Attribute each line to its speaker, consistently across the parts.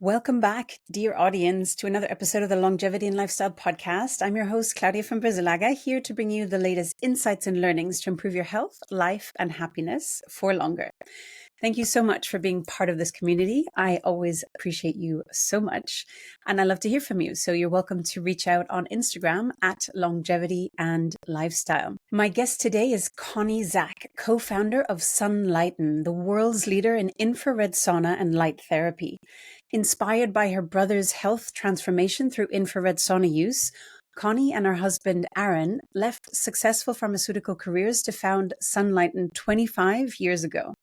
Speaker 1: Welcome back, dear audience, to another episode of the Longevity and Lifestyle Podcast. I'm your host, Claudia from Braziliaga, here to bring you the latest insights and learnings to improve your health, life, and happiness for longer. Thank you so much for being part of this community. I always appreciate you so much, and I love to hear from you. So you're welcome to reach out on Instagram at Longevity and Lifestyle. My guest today is Connie Zack, co-founder of Sunlighten, the world's leader in infrared sauna and light therapy. Inspired by her brother's health transformation through infrared sauna use, Connie and her husband, Aaron, left successful pharmaceutical careers to found Sunlighten 25 years ago.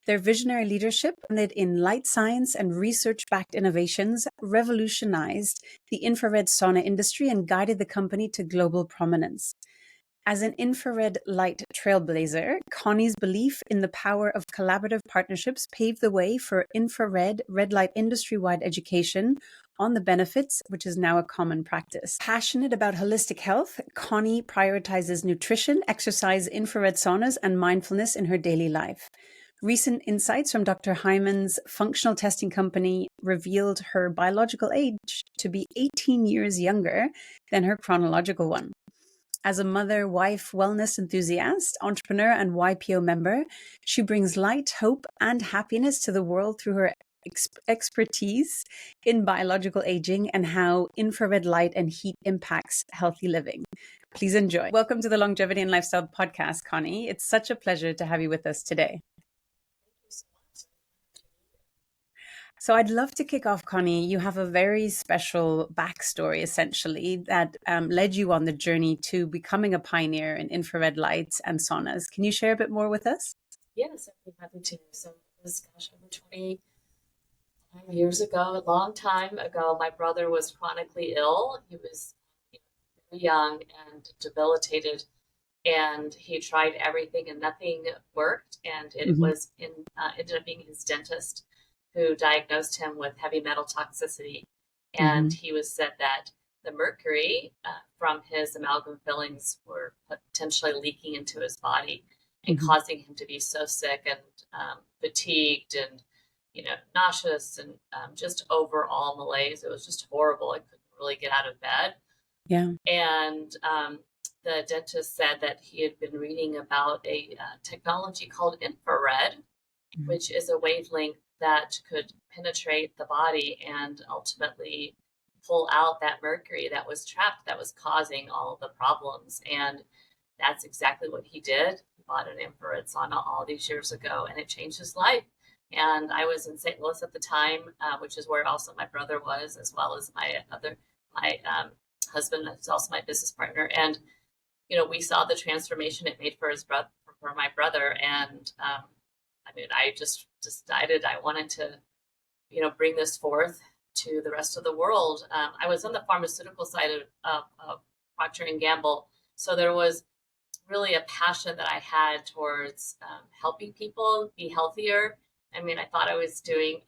Speaker 1: Their visionary leadership, founded in light science and research-backed innovations, revolutionized the infrared sauna industry and guided the company to global prominence. As an infrared light trailblazer, Connie's belief in the power of collaborative partnerships paved the way for infrared red light industry-wide education on the benefits, which is now a common practice. Passionate about holistic health, Connie prioritizes nutrition, exercise, infrared saunas, and mindfulness in her daily life. Recent insights from Dr. Hyman's functional testing company revealed her biological age to be 18 years younger than her chronological one. As a mother, wife, wellness enthusiast, entrepreneur, and YPO member, she brings light, hope, and happiness to the world through her expertise in biological aging and how infrared light and heat impacts healthy living. Please enjoy. Welcome to the Longevity and Lifestyle Podcast, Connie. It's such a pleasure to have you with us today. So I'd love to kick off, Connie. You have a very special backstory, essentially, that led you on the journey to becoming a pioneer in infrared lights and saunas. Can you share a bit more with us?
Speaker 2: Yes, I'd be happy to. So it was, over 25 years ago, a long time ago, my brother was chronically ill. He was very young and debilitated, and he tried everything and nothing worked. And it was ended up being his dentist who diagnosed him with heavy metal toxicity. And he was said that the mercury from his amalgam fillings were potentially leaking into his body and causing him to be so sick and fatigued and, nauseous and just overall malaise. It was just horrible. I couldn't really get out of bed.
Speaker 1: Yeah.
Speaker 2: And the dentist said that he had been reading about a technology called infrared, which is a wavelength that could penetrate the body and ultimately pull out that mercury that was trapped, that was causing all of the problems. And that's exactly what he did. He bought an infrared sauna all these years ago, and it changed his life. And I was in St. Louis at the time, which is where also my brother was, as well as my husband, who's also my business partner. And, we saw the transformation it made for my brother. And, I just decided I wanted to, bring this forth to the rest of the world. I was on the pharmaceutical side of Procter & Gamble. So there was really a passion that I had towards helping people be healthier. I thought I was doing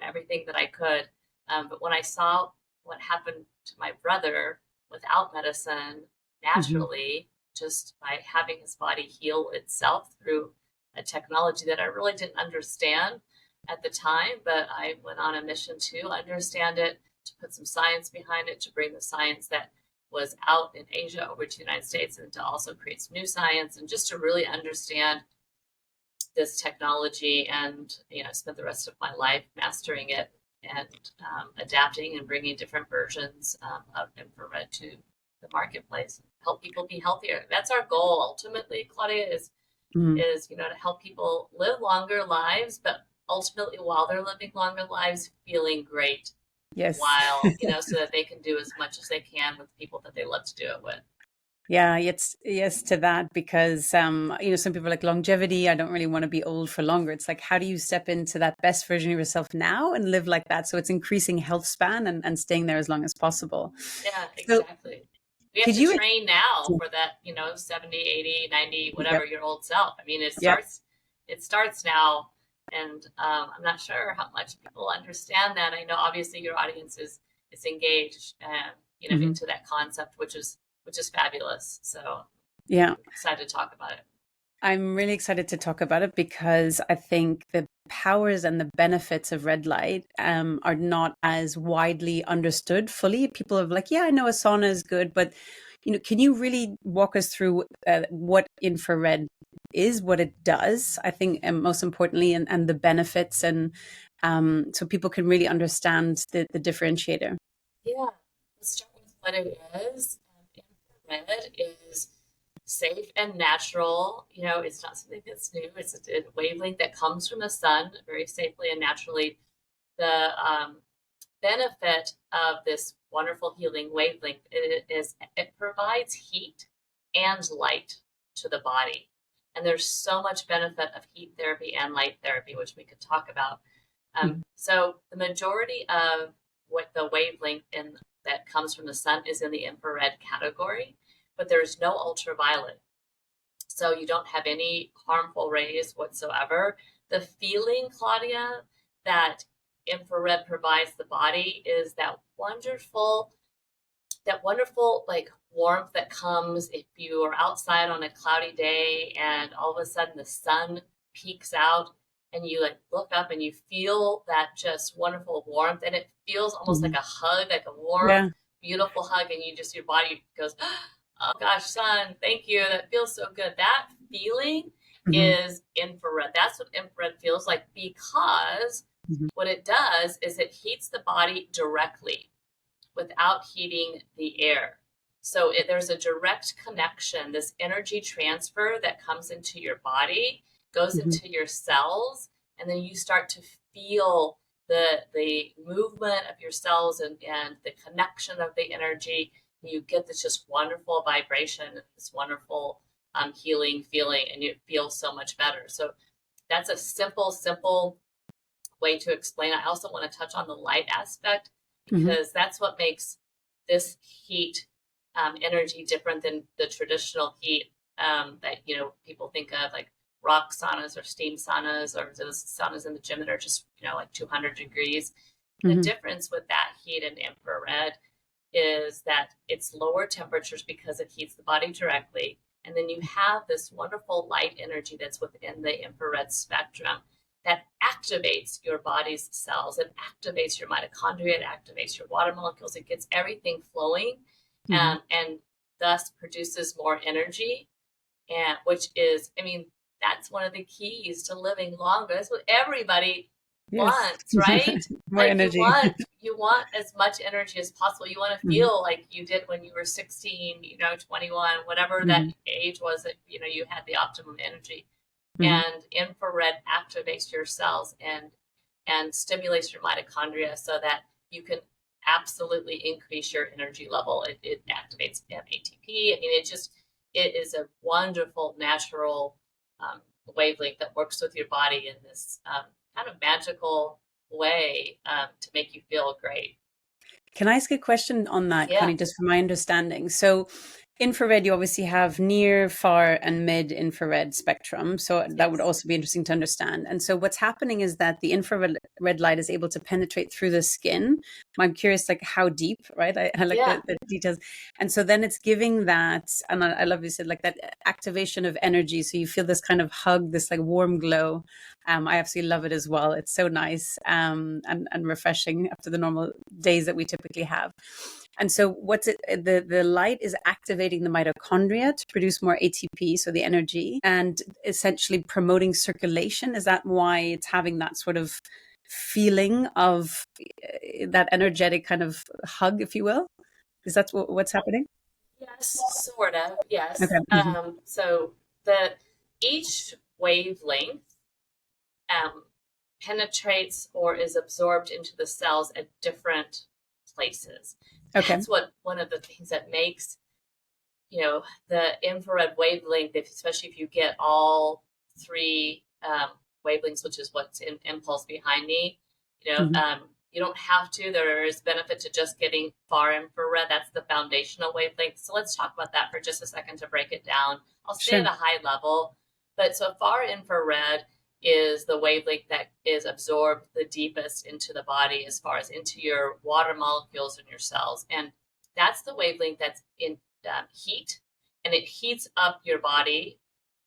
Speaker 2: everything that I could. But when I saw what happened to my brother without medicine, naturally, just by having his body heal itself through a technology that I really didn't understand at the time, but I went on a mission to understand it, to put some science behind it, to bring the science that was out in Asia over to the United States, and to also create some new science, and just to really understand this technology. And I spent the rest of my life mastering it and adapting and bringing different versions of infrared to the marketplace, help people be healthier. That's our goal ultimately, Claudia, is to help people live longer lives, but ultimately while they're living longer lives, feeling great.
Speaker 1: Yes.
Speaker 2: While, so that they can do as much as they can with people that they love to do it with.
Speaker 1: Yeah, yes to that, because some people are like, longevity, I don't really want to be old for longer. It's like, how do you step into that best version of yourself now and live like that? So it's increasing health span and staying there as long as possible.
Speaker 2: Yeah, exactly. So, we have to train now for that, 70, 80, 90, whatever your old self. It starts now. And I'm not sure how much people understand that. I know obviously your audience is engaged into that concept, which is fabulous. So yeah, I'm excited to talk about it.
Speaker 1: I'm really excited to talk about it because I think the powers and the benefits of red light are not as widely understood fully. People are like, yeah, I know a sauna is good, but can you really walk us through what infrared is, what it does? I think, and most importantly, and the benefits, and so people can really understand the differentiator.
Speaker 2: Yeah, let's start with what it is. Infrared is safe and natural. It's not something that's new. It's a wavelength that comes from the sun very safely and naturally. The benefit of this wonderful healing wavelength is it provides heat and light to the body. And there's so much benefit of heat therapy and light therapy, which we could talk about. So the majority of what the wavelength that comes from the sun is in the infrared category, but there's no ultraviolet. So you don't have any harmful rays whatsoever. The feeling, Claudia, that infrared provides the body is that wonderful like warmth that comes if you are outside on a cloudy day and all of a sudden the sun peeks out and you like look up and you feel that just wonderful warmth, and it feels almost like a hug, like a warm,
Speaker 1: Yeah.
Speaker 2: beautiful hug, and your body goes, oh gosh, sun, thank you. That feels so good. That feeling
Speaker 1: Hmm.
Speaker 2: is infrared. That's what infrared feels like, because
Speaker 1: Hmm.
Speaker 2: what it does is it heats the body directly without heating the air. So there's a direct connection, this energy transfer that comes into your body, goes
Speaker 1: Hmm.
Speaker 2: into your cells, and then you start to feel the movement of your cells and the connection of the energy. You get this just wonderful vibration, this wonderful healing feeling, and you feel so much better. So that's a simple way to explain. I also want to touch on the light aspect,
Speaker 1: Hmm.
Speaker 2: because that's what makes this heat energy different than the traditional heat that people think of, like rock saunas or steam saunas or those saunas in the gym that are just like 200 degrees. The
Speaker 1: Hmm.
Speaker 2: difference with that heat and infrared is that it's lower temperatures because it heats the body directly. And then you have this wonderful light energy that's within the infrared spectrum that activates your body's cells. It activates your mitochondria. It activates your water molecules. It gets everything flowing,
Speaker 1: Hmm.
Speaker 2: and thus produces more energy. And which is, I mean, that's one of the keys to living longer. That's what everybody
Speaker 1: Yes.
Speaker 2: wants, right?
Speaker 1: More
Speaker 2: Like
Speaker 1: energy.
Speaker 2: you want as much energy as possible. You want to
Speaker 1: Hmm.
Speaker 2: feel like you did when you were 16, 21, whatever that
Speaker 1: Hmm.
Speaker 2: age was that you had the optimum energy.
Speaker 1: Hmm.
Speaker 2: And infrared activates your cells and stimulates your mitochondria so that you can absolutely increase your energy level. It activates ATP. I mean, it is a wonderful natural wavelength that works with your body in this kind of magical way to make you feel great.
Speaker 1: Can I ask a question on that,
Speaker 2: Yeah,
Speaker 1: Connie, just from my understanding? So, infrared, you obviously have near, far, and mid infrared spectrum. So, that would
Speaker 2: yes,
Speaker 1: also be interesting to understand. And so, what's happening is that the infrared red light is able to penetrate through the skin. I'm curious, like how deep, right? I like
Speaker 2: yeah.
Speaker 1: the details. And so, then it's giving that, and I love you said, like that activation of energy. So, you feel this kind of hug, this like warm glow. I absolutely love it as well. It's so nice and refreshing after the normal days that we typically have. And so what's it the light is activating the mitochondria to produce more ATP, so the energy, and essentially promoting circulation. Is that why it's having that sort of feeling of that energetic kind of hug, if you will? Is that what's happening?
Speaker 2: Yes, sort of.
Speaker 1: Okay.
Speaker 2: Yes. So the each wavelength um, penetrates or is absorbed into the cells at different places.
Speaker 1: Okay.
Speaker 2: That's what one of the things that makes the infrared wavelength, especially if you get all three wavelengths, which is what's in impulse behind me.
Speaker 1: Hmm.
Speaker 2: You don't have to. There is benefit to just getting far infrared. That's the foundational wavelength. So let's talk about that for just a second to break it down. I'll stay at
Speaker 1: Sure.
Speaker 2: a high level, but so far infrared is the wavelength that is absorbed the deepest into the body, as far as into your water molecules in your cells, and that's the wavelength that's in heat, and it heats up your body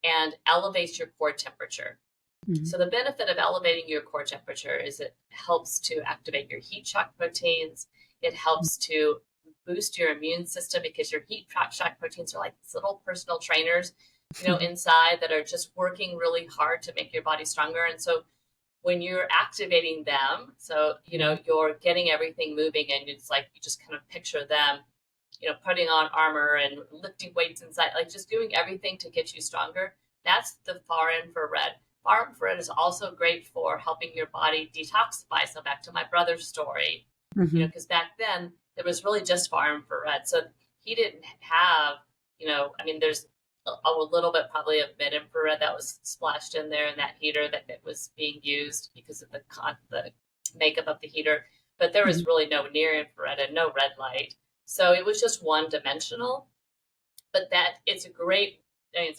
Speaker 2: and elevates your core temperature.
Speaker 1: Mm-hmm.
Speaker 2: So the benefit of elevating your core temperature is it helps to activate your heat shock proteins. It helps to boost your immune system because your heat shock proteins are like these little personal trainers, inside that are just working really hard to make your body stronger. And so when you're activating them, so, you're getting everything moving, and it's like you just kind of picture them, putting on armor and lifting weights inside, like just doing everything to get you stronger. That's the far infrared. Far infrared is also great for helping your body detoxify. So back to my brother's story, because back then there was really just far infrared. So he didn't have, there's a little bit probably of mid infrared that was splashed in there in that heater that was being used because of the makeup of the heater. But there was really no near infrared and no red light. So it was just one dimensional. But it's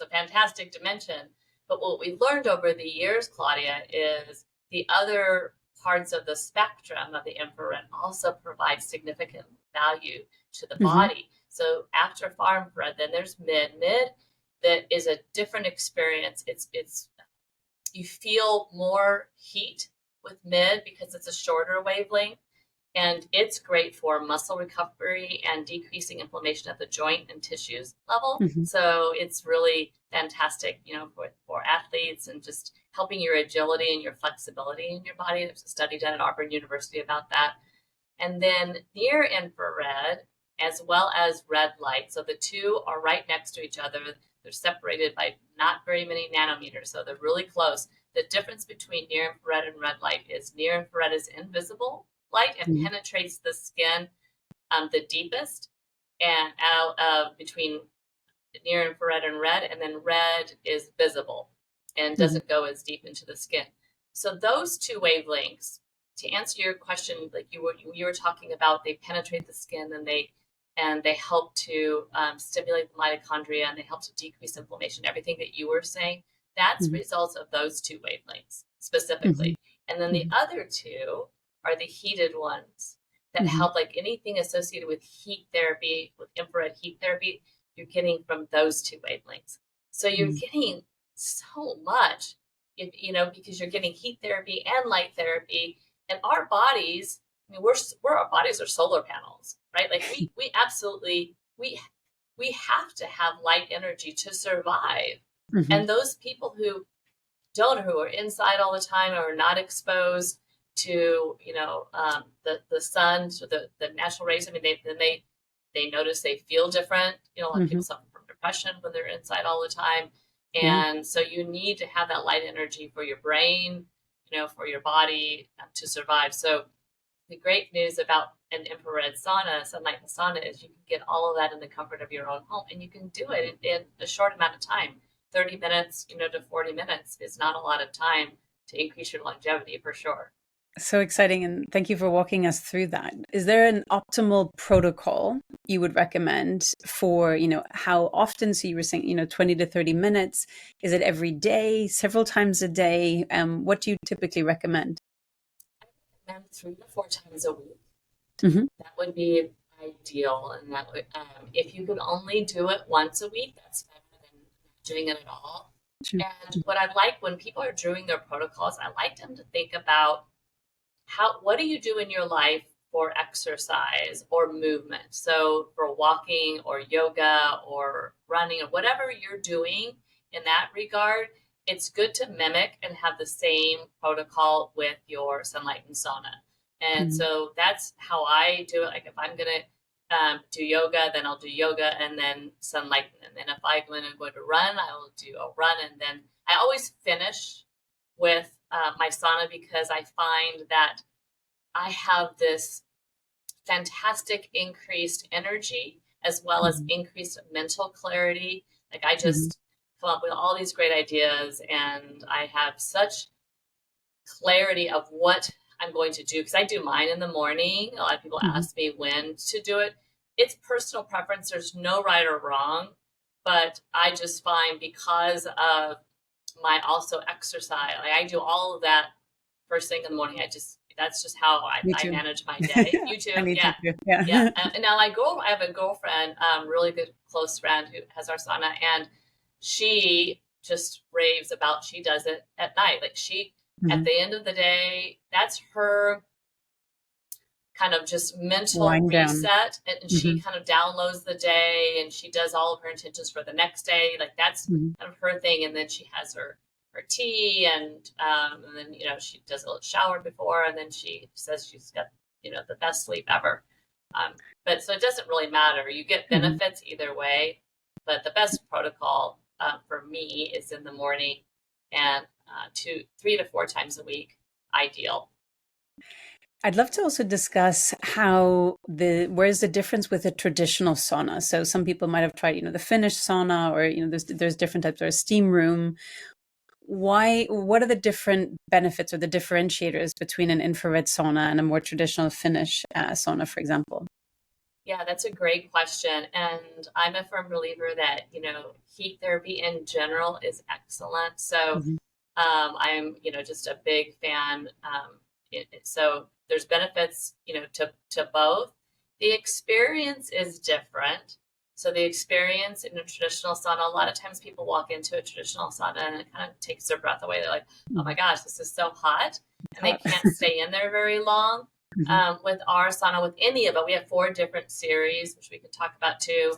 Speaker 2: a fantastic dimension. But what we learned over the years, Claudia, is the other parts of the spectrum of the infrared also provide significant value to the body. So after far infrared, then there's mid. Mid, that is a different experience. It's you feel more heat with mid because it's a shorter wavelength, and it's great for muscle recovery and decreasing inflammation at the joint and tissues level. So it's really fantastic, for athletes, and just helping your agility and your flexibility in your body. There's a study done at Auburn University about that. And then near infrared, as well as red light. So the two are right next to each other. They're separated by not very many nanometers, so they're really close. The difference between near infrared and red light is near infrared is invisible light and penetrates the skin the deepest, and out between near infrared and red, and then red is visible and doesn't go as deep into the skin. So those two wavelengths, to answer your question, like you were talking about, they penetrate the skin, and they help to stimulate the mitochondria, and they help to decrease inflammation. Everything that you were saying, that's results of those two wavelengths specifically. And then the other two are the heated ones that help, like anything associated with heat therapy, with infrared heat therapy, you're getting from those two wavelengths. So you're getting so much, because you're getting heat therapy and light therapy. And our bodies, our bodies are solar panels, right? Like we absolutely, we have to have light energy to survive. And those people who are inside all the time, or are not exposed to, the sun, to the natural rays, they notice they feel different. A lot of people suffer from depression when they're inside all the time. And so you need to have that light energy for your brain, for your body to survive. So the great news about an infrared sauna, Sunlighten sauna, is you can get all of that in the comfort of your own home, and you can do it in a short amount of time. 30 minutes, to 40 minutes is not a lot of time to increase your longevity, for sure.
Speaker 1: So exciting. And thank you for walking us through that. Is there an optimal protocol you would recommend for, how often? So you were saying, 20 to 30 minutes. Is it every day, several times a day? What do you typically recommend?
Speaker 2: I recommend 3 to 4 times a week. That would be ideal. And that would, if you could only do it once a week, that's better than doing it at all. Sure. And what I like when people are doing their protocols, I like them to think about what do you do in your life for exercise or movement? So for walking or yoga or running or whatever you're doing in that regard, it's good to mimic and have the same protocol with your Sunlighten sauna. And so that's how I do it. Like if I'm going to do yoga, then I'll do yoga and then Sunlighten. And then if I'm going to run, I will do a run. And then I always finish with my sauna, because I find that I have this fantastic increased energy as well as increased mental clarity. Like I just come up with all these great ideas, and I have such clarity of what I'm going to do, because I do mine in the morning. A lot of people ask me when to do it. It's personal preference. There's no right or wrong, but I just find, because of my also exercise, like I do all of that first thing in the morning. That's just how I manage my day. You too? Yeah. And now I have a girlfriend, really good close friend, who has our sauna, and she just raves about. She does it at night. Like at the end of the day, that's her kind of just mental
Speaker 1: Wind down.
Speaker 2: reset, and she kind of downloads the day, and she does all of her intentions for the next day. Like that's kind of her thing. And then she has her tea, and then she does a little shower before, and then she says she's got the best sleep ever. But so it doesn't really matter. You get benefits either way, but the best protocol for me is in the morning, and 3 to 4 times a week, ideal.
Speaker 1: I'd love to also discuss where's the difference with a traditional sauna. So some people might have tried, the Finnish sauna, or, there's different types, or a steam room. What are the different benefits or the differentiators between an infrared sauna and a more traditional Finnish sauna, for example?
Speaker 2: Yeah, that's a great question. And I'm a firm believer that, heat therapy in general is excellent. So I'm, just a big fan. So there's benefits, to both. The experience is different. So the experience in a traditional sauna, a lot of times people walk into a traditional sauna and it kind of takes their breath away. They're like, oh my gosh, this is so hot. And they can't stay in there very long. With our sauna, with any of it, we have 4 different series, which we can talk about too,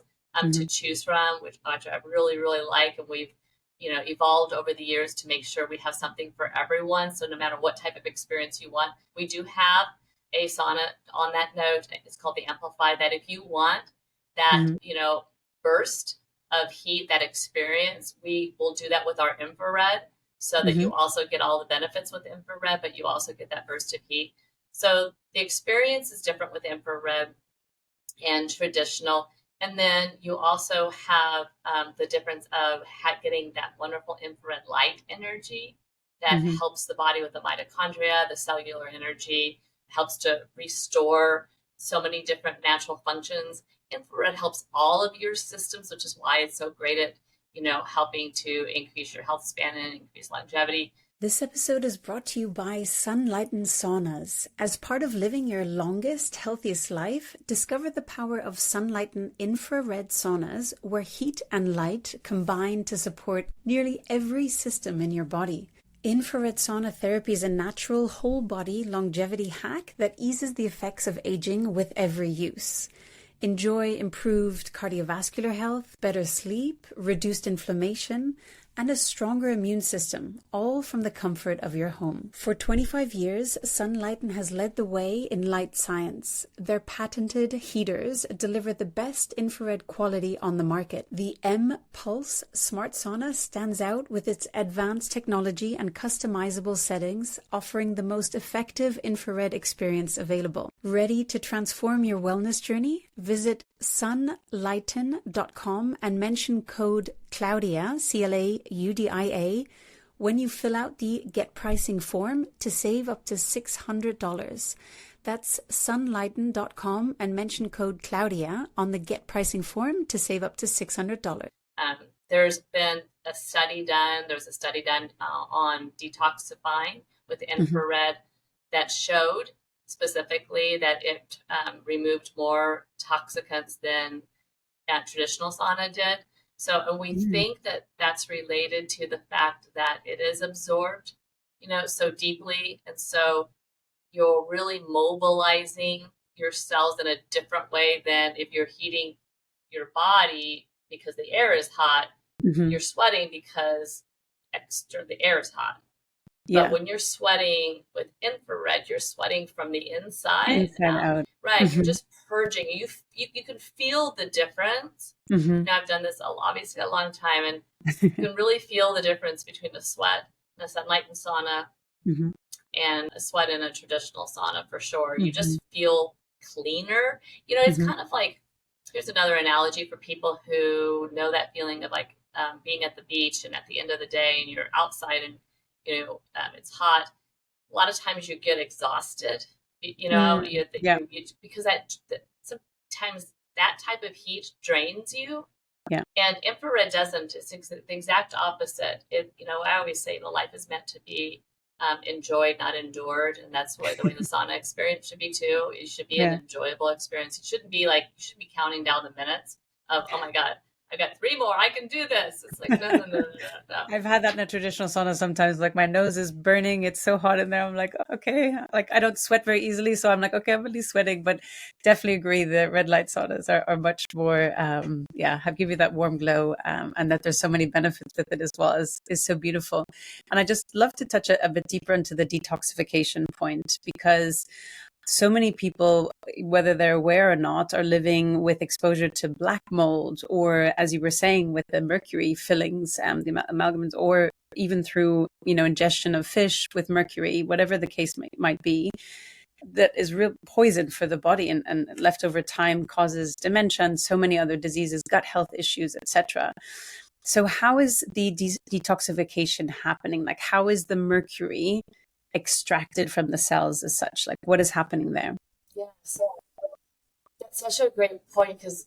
Speaker 2: to choose from, which I really, really like. And we've, evolved over the years to make sure we have something for everyone. So no matter what type of experience you want, we do have a sauna on that note. It's called the Amplify, that if you want that, burst of heat, that experience, we will do that with our infrared, so that you also get all the benefits with infrared, but you also get that burst of heat. So the experience is different with infrared and traditional. And then you also have the difference of getting that wonderful infrared light energy that helps the body with the mitochondria, the cellular energy, helps to restore so many different natural functions. Infrared helps all of your systems, which is why it's so great at, helping to increase your health span and increase longevity.
Speaker 1: This episode is brought to you by Sunlighten Saunas. As part of living your longest, healthiest life, discover the power of Sunlighten infrared saunas, where heat and light combine to support nearly every system in your body. Infrared sauna therapy is a natural whole-body longevity hack that eases the effects of aging with every use. Enjoy improved cardiovascular health, better sleep, reduced inflammation, and a stronger immune system, all from the comfort of your home. For 25 years, Sunlighten has led the way in light science. Their patented heaters deliver the best infrared quality on the market. The M-Pulse Smart Sauna stands out with its advanced technology and customizable settings, offering the most effective infrared experience available. Ready to transform your wellness journey? Visit sunlighten.com and mention code Claudia, CLAUDIA, when you fill out the Get Pricing form to save up to $600. That's sunlighten.com and mention code Claudia on the Get Pricing form to save up to $600.
Speaker 2: There's been a study done. There's a study done on detoxifying with infrared that showed specifically that it removed more toxicants than traditional sauna did. So, and we think that that's related to the fact that it is absorbed, so deeply. And so you're really mobilizing your cells in a different way than if you're heating your body because the air is hot. You're sweating because the air is hot.
Speaker 1: Yeah.
Speaker 2: But when you're sweating with infrared, you're sweating from the inside
Speaker 1: out.
Speaker 2: Right. You're just purging. You can feel the difference. I've done this obviously a long time, and you can really feel the difference between a sweat in a Sunlighten sauna and a sweat in a traditional sauna, for sure. You just feel cleaner. It's kind of like, here's another analogy for people who know that feeling of like being at the beach, and at the end of the day and you're outside and it's hot. A lot of times you get exhausted, because sometimes that type of heat drains you.
Speaker 1: Yeah.
Speaker 2: And infrared doesn't. It's the exact opposite. I always say life is meant to be enjoyed, not endured. And that's the way the sauna experience should be too. It should be an enjoyable experience. It shouldn't be like, you shouldn't be counting down the minutes of, oh my God, I got 3 more. I can do this. It's like, no, no, no, no, no.
Speaker 1: I've had that in a traditional sauna sometimes. Like my nose is burning. It's so hot in there. I'm like, okay. Like I don't sweat very easily. So I'm like, okay, I'm really sweating. But definitely agree the red light saunas are much more, have give you that warm glow. And that there's so many benefits with it as well is so beautiful. And I just love to touch a bit deeper into the detoxification point because so many people, whether they're aware or not, are living with exposure to black mold, or as you were saying, with the mercury fillings, the amalgams, or even through, ingestion of fish with mercury, whatever the case might be, that is real poison for the body and left over time causes dementia and so many other diseases, gut health issues, etc. So how is the detoxification happening? Like, how is the mercury extracted from the cells as such? Like, what is happening there?
Speaker 2: Yeah, so that's such a great point because,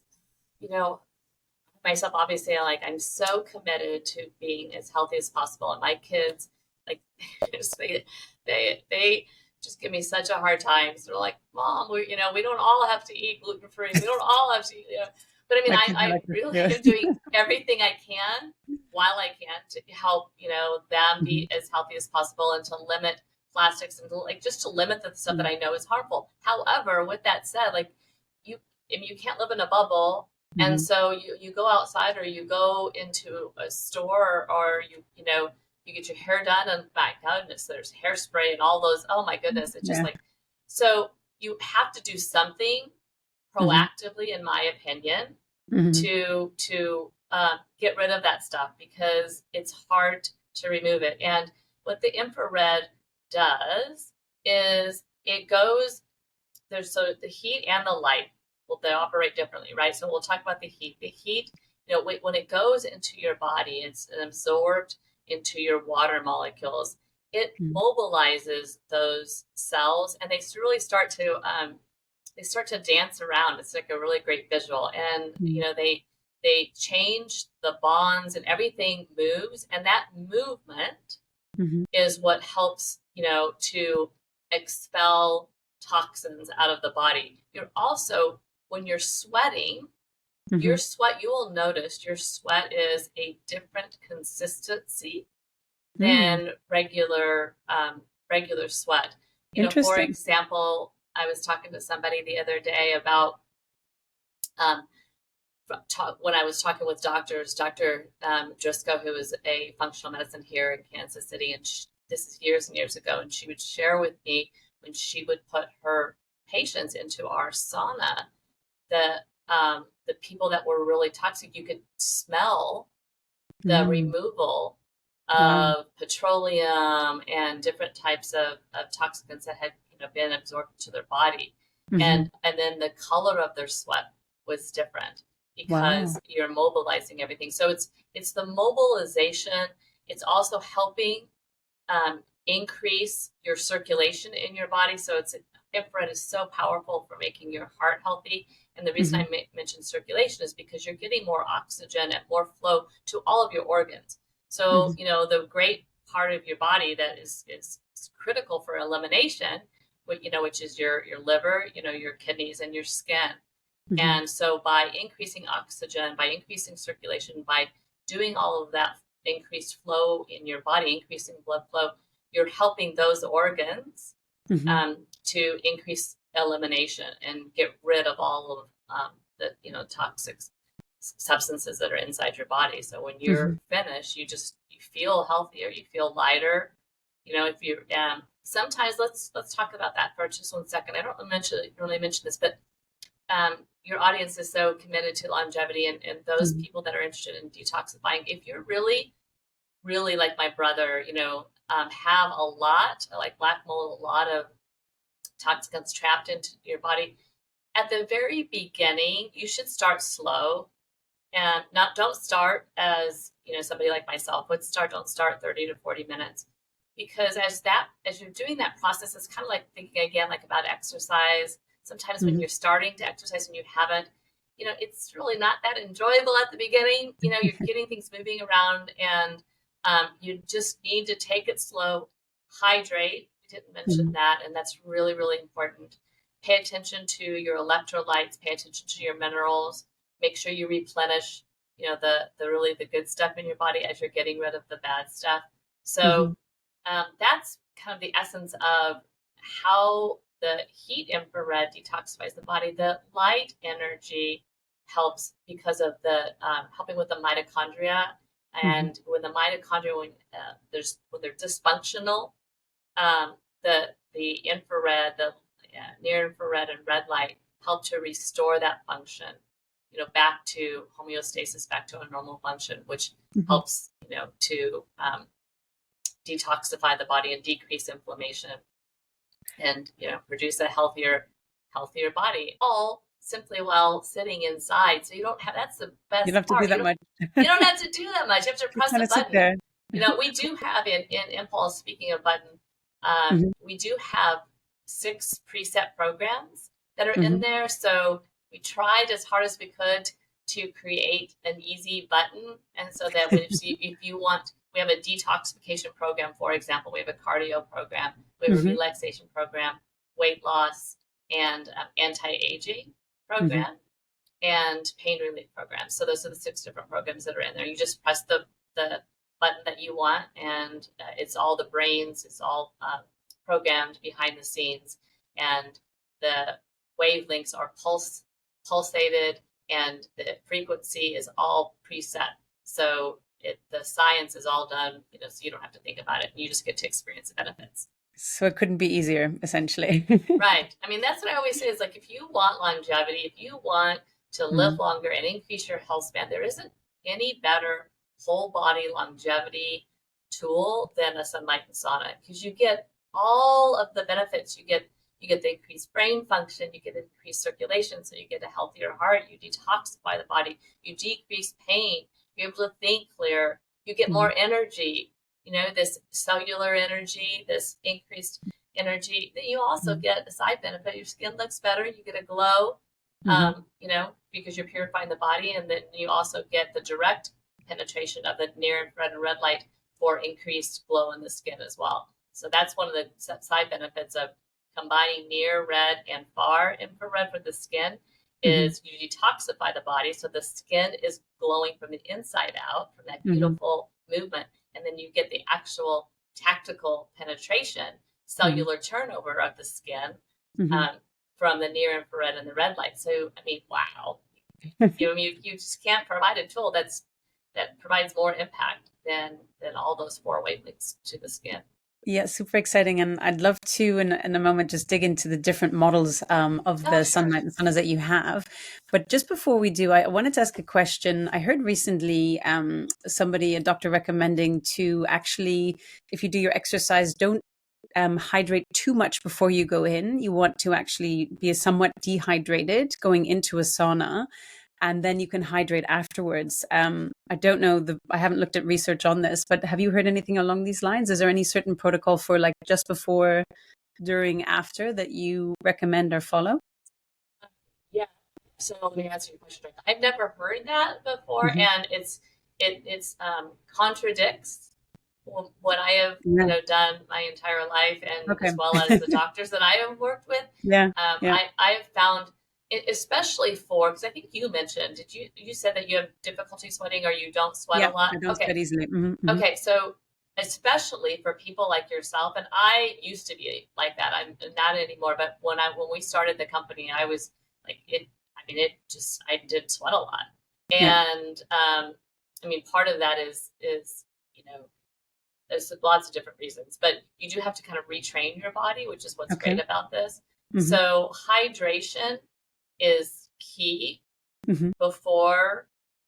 Speaker 2: myself, obviously, I'm so committed to being as healthy as possible. And my kids, like, they just give me such a hard time. So they're like, Mom, we don't all have to eat gluten-free. We don't all have to eat, But I mean, I really am doing everything I can while I can to help, them be as healthy as possible and to limit plastics and just to limit the stuff that I know is harmful. However, with that said, you can't live in a bubble. And so you go outside or you go into a store or you get your hair done and my goodness, there's hairspray and all those. Oh my goodness. It's just so you have to do something proactively, in my opinion, to get rid of that stuff because it's hard to remove it. And what the infrared does is it goes, so the heat and the light, they operate differently, right? So we'll talk about the heat. The heat, when it goes into your body, it's absorbed into your water molecules. It mobilizes those cells, and they really start to dance around. It's like a really great visual, and they change the bonds, and everything moves, and that movement is what helps to expel toxins out of the body. You're also, when you're sweating, your sweat, you will notice your sweat is a different consistency than regular sweat. For example, I was talking to somebody the other day about when I was talking with Dr. Driscoll, who is a functional medicine here in Kansas City, and this is years and years ago, and she would share with me when she would put her patients into our sauna, the people that were really toxic, you could smell the removal of petroleum and different types of toxins that had been absorbed into their body, and then the color of their sweat was different because you're mobilizing everything. So it's the mobilization. It's also helping increase your circulation in your body. So infrared is so powerful for making your heart healthy. And the reason I mentioned circulation is because you're getting more oxygen and more flow to all of your organs. So, the great part of your body that is critical for elimination, which is your liver, your kidneys and your skin. And so by increasing oxygen, by increasing circulation, by doing all of that increased flow in your body, increasing blood flow, you're helping those organs to increase elimination and get rid of all of the toxic substances that are inside your body. So when you're finished, you feel healthier, you feel lighter. If you sometimes let's talk about that for just 1 second. I don't really mention this, but your audience is so committed to longevity, and those people that are interested in detoxifying, if you're really, really like my brother, have a lot, like black mold, a lot of toxins trapped into your body, at the very beginning, you should start slow and don't start as, somebody like myself would start. Don't start 30 to 40 minutes, because as you're doing that process, it's kind of like thinking again, like about exercise. Sometimes when you're starting to exercise and you haven't, it's really not that enjoyable at the beginning. You're getting things moving around, and you just need to take it slow. Hydrate. We didn't mention that, and that's really, really important. Pay attention to your electrolytes. Pay attention to your minerals. Make sure you replenish the really the good stuff in your body as you're getting rid of the bad stuff.
Speaker 1: Mm-hmm.
Speaker 2: So that's kind of the essence of how the heat infrared detoxifies the body. The light energy helps because of the helping with the mitochondria. And when the mitochondria, when they're dysfunctional, the infrared, the near infrared and red light help to restore that function, back to homeostasis, back to a normal function, which helps, to detoxify the body and decrease inflammation and, produce a healthier body, all simply while sitting inside. So you don't have, that's the
Speaker 1: You
Speaker 2: best
Speaker 1: don't have to do
Speaker 2: part.
Speaker 1: that much.
Speaker 2: You don't have to do that much. You have to
Speaker 1: You
Speaker 2: press
Speaker 1: kind
Speaker 2: a
Speaker 1: of sit
Speaker 2: button.
Speaker 1: there.
Speaker 2: We do have in Impulse, speaking of button, we do have 6 preset programs that are in there. So we tried as hard as we could to create an easy button. And so that if you want, we have a detoxification program, for example, we have a cardio program, we have a relaxation program, weight loss, and anti-aging program, and pain relief program. So those are the 6 different programs that are in there. You just press the button that you want, and it's all the brains, it's all programmed behind the scenes, and the wavelengths are pulsated, and the frequency is all preset. So the science is all done, so you don't have to think about it. You just get to experience the benefits.
Speaker 1: So it couldn't be easier, essentially.
Speaker 2: Right. I mean, that's what I always say is, like, if you want longevity, if you want to live longer and increase your health span, there isn't any better whole body longevity tool than a Sunlighten sauna, because you get all of the benefits. You get the increased brain function, you get increased circulation, so you get a healthier heart, you detoxify the body, you decrease pain, you're able to think clear, you get more energy, this cellular energy, this increased energy. That you also get a side benefit. Your skin looks better, you get a glow, because you're purifying the body, and then you also get the direct penetration of the near infrared and red light for increased glow in the skin as well. So that's one of the side benefits of combining near red and far infrared for the skin, is you detoxify the body, so the skin is glowing from the inside out, from that beautiful movement, and then you get the actual tactical penetration, cellular turnover of the skin from the near infrared and the red light. So, I mean, wow. You just can't provide a tool that provides more impact than all those 4 wavelengths to the skin.
Speaker 1: Yeah, super exciting. And I'd love to, in a moment, just dig into the different models of the Sunlighten saunas that you have. But just before we do, I wanted to ask a question. I heard recently a doctor recommending to actually, if you do your exercise, don't hydrate too much before you go in. You want to actually be somewhat dehydrated going into a sauna, and then you can hydrate afterwards. I don't know, I haven't looked at research on this, but have you heard anything along these lines? Is there any certain protocol for, like, just before, during, after that you recommend or follow?
Speaker 2: Yeah. So let me answer your question. I've never heard that before, and it's contradicts what I have done my entire life, and as well as the doctors that I have worked with. I have found, especially for, because I think you mentioned, you said that you have difficulty sweating, or you don't sweat a lot?
Speaker 1: I don't sweat easily.
Speaker 2: Okay, so especially for people like yourself, and I used to be like that. I'm not anymore, but when we started the company, I was like, I did sweat a lot. And I mean, part of that is there's lots of different reasons, but you do have to kind of retrain your body, which is what's great about this. So hydration is key before,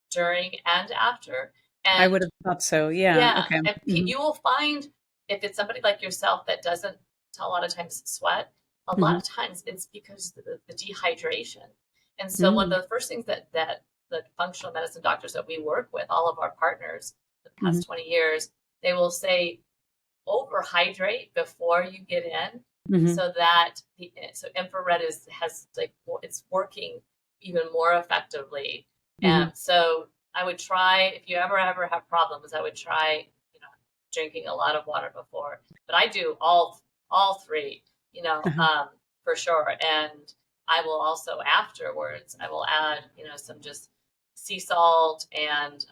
Speaker 2: during, and after. And
Speaker 1: I would have thought so. Yeah. Okay.
Speaker 2: And you will find, if it's somebody like yourself that doesn't a lot of times sweat, a lot of times it's because of the dehydration. And so one of the first things that the functional medicine doctors that we work with, all of our partners the past 20 years, they will say, overhydrate before you get in, so that infrared it's working even more effectively. And so I would try, if you ever have problems, I would try drinking a lot of water before. But I do all 3, for sure. And I will also, afterwards, I will add some just sea salt and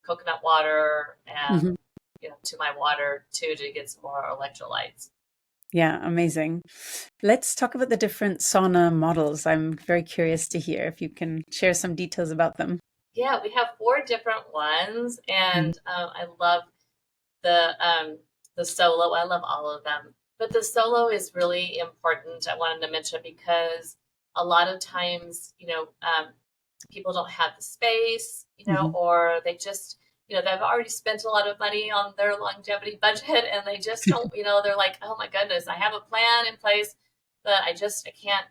Speaker 2: coconut water and
Speaker 1: Hmm.
Speaker 2: to my water too to get some more electrolytes.
Speaker 1: Yeah, amazing. Let's talk about the different sauna models. I'm very curious to hear if you can share some details about them.
Speaker 2: Yeah, we have 4 different ones,
Speaker 1: Mm-hmm.
Speaker 2: and I love the solo. I love all of them, but the solo is really important. I wanted to mention because a lot of times, people don't have the space,
Speaker 1: Mm-hmm.
Speaker 2: or they just, they've already spent a lot of money on their longevity budget, and they just don't, they're like, oh my goodness, I have a plan in place, but I can't,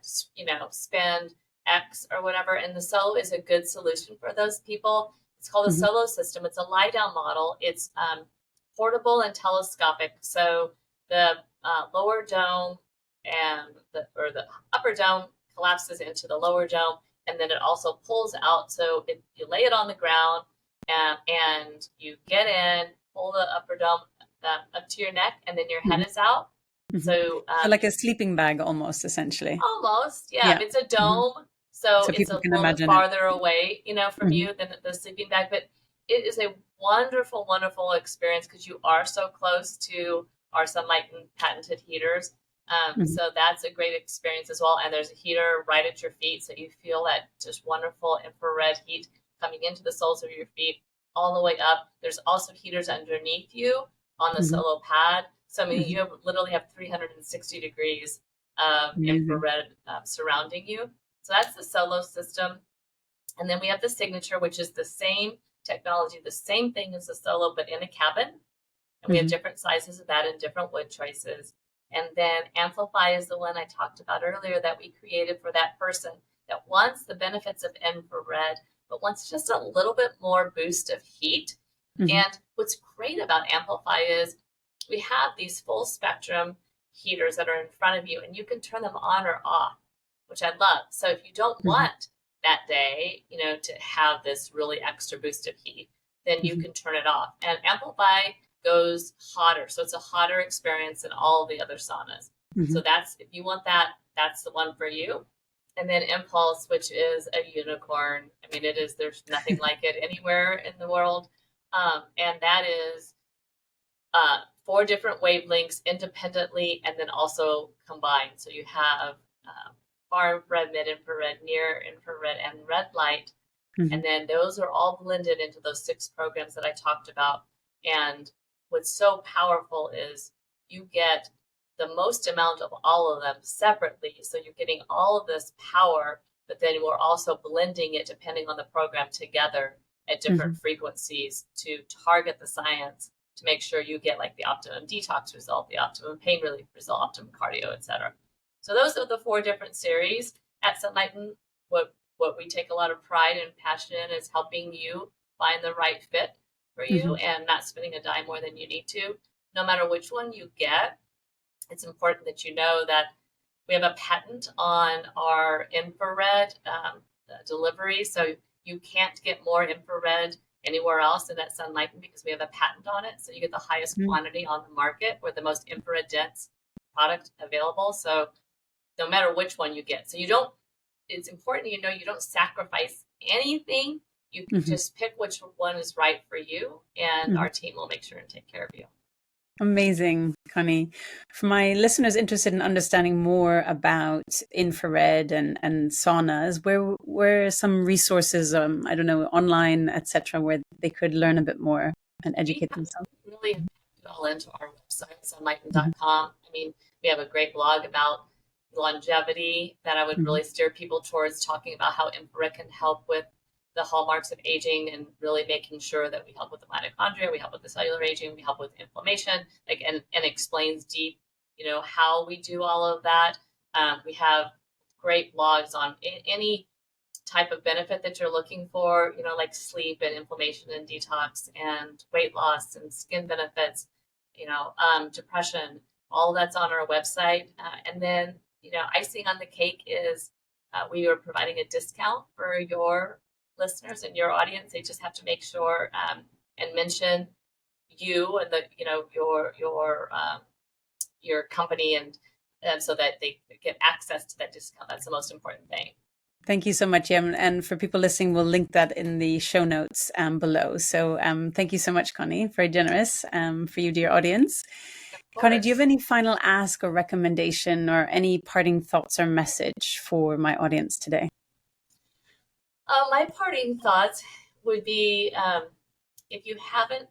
Speaker 2: spend X or whatever. And the solo is a good solution for those people. It's called a
Speaker 1: Hmm.
Speaker 2: solo system. It's a lie down model. It's portable and telescopic. So the lower dome or the upper dome collapses into the lower dome, and then it also pulls out. So you lay it on the ground, and you get in, pull the upper dome up to your neck, and then your head
Speaker 1: Hmm.
Speaker 2: is out.
Speaker 1: Hmm.
Speaker 2: So
Speaker 1: So like a sleeping bag almost, essentially.
Speaker 2: almost, yeah.
Speaker 1: Yeah.
Speaker 2: It's a
Speaker 1: Hmm.
Speaker 2: dome, so
Speaker 1: So
Speaker 2: it's
Speaker 1: people
Speaker 2: a
Speaker 1: can
Speaker 2: little bit
Speaker 1: imagine it.
Speaker 2: farther away, from
Speaker 1: Hmm.
Speaker 2: you than the sleeping bag. But it is a wonderful, wonderful experience because you are so close to our Sunlighten patented heaters.
Speaker 1: Hmm.
Speaker 2: So that's a great experience as well. And there's a heater right at your feet, so you feel that just wonderful infrared heat coming into the soles of your feet all the way up. There's also heaters underneath you on the
Speaker 1: Hmm.
Speaker 2: solo pad. So I mean,
Speaker 1: Hmm.
Speaker 2: you literally have 360 degrees of
Speaker 1: Amazing.
Speaker 2: infrared surrounding you. So that's the solo system. And then we have the signature, which is the same technology, the same thing as the solo, but in a cabin. And we have
Speaker 1: Hmm.
Speaker 2: different sizes of that and different wood choices. And then Amplify is the one I talked about earlier that we created for that person that wants the benefits of infrared, but wants just a little bit more boost of heat.
Speaker 1: Hmm.
Speaker 2: And what's great about Amplify is we have these full spectrum heaters that are in front of you, and you can turn them on or off, which I love. So if you don't
Speaker 1: Hmm.
Speaker 2: want that day, to have this really extra boost of heat, then you
Speaker 1: Hmm.
Speaker 2: can turn it off. And Amplify goes hotter. So it's a hotter experience than all the other saunas.
Speaker 1: Hmm.
Speaker 2: So if you want that, that's the one for you. And then Impulse, which is a unicorn. I mean, there's nothing like it anywhere in the world. And that is 4 different wavelengths independently and then also combined. So you have far infrared, mid infrared, near infrared, and red light.
Speaker 1: Hmm.
Speaker 2: And then those are all blended into those 6 programs that I talked about. And what's so powerful is you get the most amount of all of them separately. So you're getting all of this power, but then we're also blending it depending on the program together at different
Speaker 1: Hmm.
Speaker 2: frequencies to target the science to make sure you get like the optimum detox result, the optimum pain relief result, optimum cardio, etc. So those are the 4 different series at Sunlighten. What we take a lot of pride and passion in is helping you find the right fit for you
Speaker 1: Hmm.
Speaker 2: and not spending a dime more than you need to. No matter which one you get, it's important that you know that we have a patent on our infrared delivery. So you can't get more infrared anywhere else than at Sunlighten because we have a patent on it. So you get the highest quantity on the market. We're the most infrared dense product available. So no matter which one you get. So it's important you don't sacrifice anything. You
Speaker 1: Hmm.
Speaker 2: just pick which one is right for you, and
Speaker 1: Hmm.
Speaker 2: our team will make sure and take care of you.
Speaker 1: Amazing, Connie. For my listeners interested in understanding more about infrared and saunas, where are some resources, I don't know, online, etc., where they could learn a bit more and
Speaker 2: We
Speaker 1: educate
Speaker 2: have
Speaker 1: themselves?
Speaker 2: really put it all into our website,
Speaker 1: Hmm.
Speaker 2: sunlighten.com. I mean, we have a great blog about longevity that I would
Speaker 1: Hmm.
Speaker 2: really steer people towards, talking about how infrared can help with the hallmarks of aging and really making sure that we help with the mitochondria, we help with the cellular aging, we help with inflammation, like and explains deep, how we do all of that. We have great blogs on any type of benefit that you're looking for, like sleep and inflammation and detox and weight loss and skin benefits, depression, all that's on our website. And then, icing on the cake is we are providing a discount for your listeners and your audience. They just have to make sure and mention you and your company and so that they get access to that discount. That's the most important thing.
Speaker 1: Thank you so much, and for people listening, we'll link that in the show notes below. So thank you so much, Connie. Very generous for you, dear audience.
Speaker 2: Of
Speaker 1: Connie, do you have
Speaker 2: course.
Speaker 1: any final ask or recommendation or any parting thoughts or message for my audience today?
Speaker 2: My parting thoughts would be if you haven't,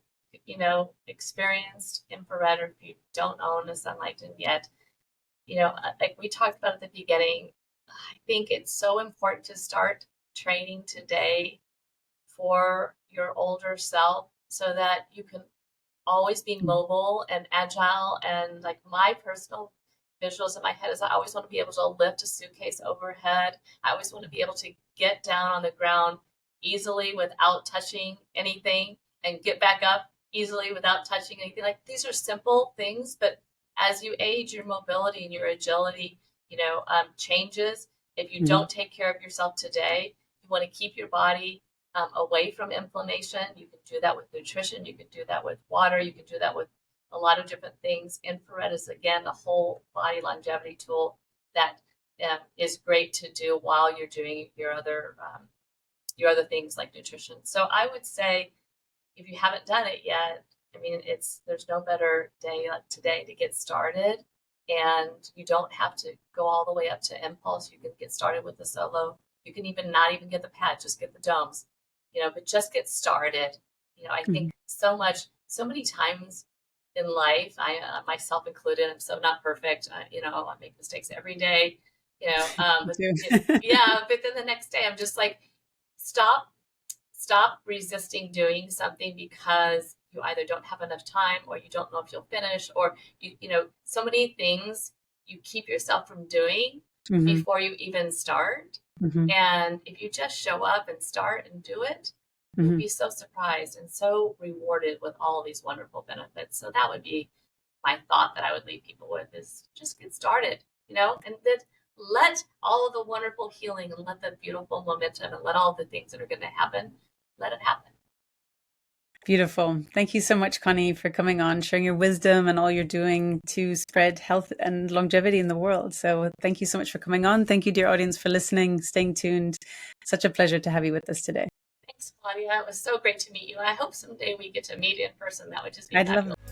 Speaker 2: experienced infrared, or if you don't own a Sunlighten yet, like we talked about at the beginning, I think it's so important to start training today for your older self so that you can always be mobile and agile. And like my personal visuals in my head is I always want to be able to lift a suitcase overhead. I always want to be able to get down on the ground easily without touching anything and get back up easily without touching anything. Like these are simple things, but as you age, your mobility and your agility, changes. If you
Speaker 1: Mm-hmm.
Speaker 2: don't take care of yourself today, you want to keep your body away from inflammation. You can do that with nutrition. You can do that with water. You can do that with a lot of different things. Infrared is, again, a whole body longevity tool that is great to do while you're doing your other things like nutrition. So I would say if you haven't done it yet, I mean, there's no better day like today to get started. And you don't have to go all the way up to impulse. You can get started with the solo. You can even not even get the pad, just get the domes, but just get started. I think so many times in life, I myself included, I'm so not perfect. I make mistakes every day, but yeah, but then the next day I'm just like, stop resisting doing something because you either don't have enough time or you don't know if you'll finish, or so many things you keep yourself from doing
Speaker 1: Mm-hmm.
Speaker 2: before you even start.
Speaker 1: Mm-hmm.
Speaker 2: And if you just show up and start and do it, you'll
Speaker 1: Mm-hmm.
Speaker 2: be so surprised and so rewarded with all these wonderful benefits. So that would be my thought that I would leave people with, is just get started, and then let all of the wonderful healing and let the beautiful momentum and let all the things that are going to happen, let it happen.
Speaker 1: Beautiful. Thank you so much, Connie, for coming on, sharing your wisdom and all you're doing to spread health and longevity in the world. So thank you so much for coming on. Thank you, dear audience, for listening, staying tuned. Such a pleasure to have you with us today.
Speaker 2: Thanks, Claudia. It was so great to meet you. And I hope someday we get to meet in person. That would just be
Speaker 1: I'd love
Speaker 2: fabulous.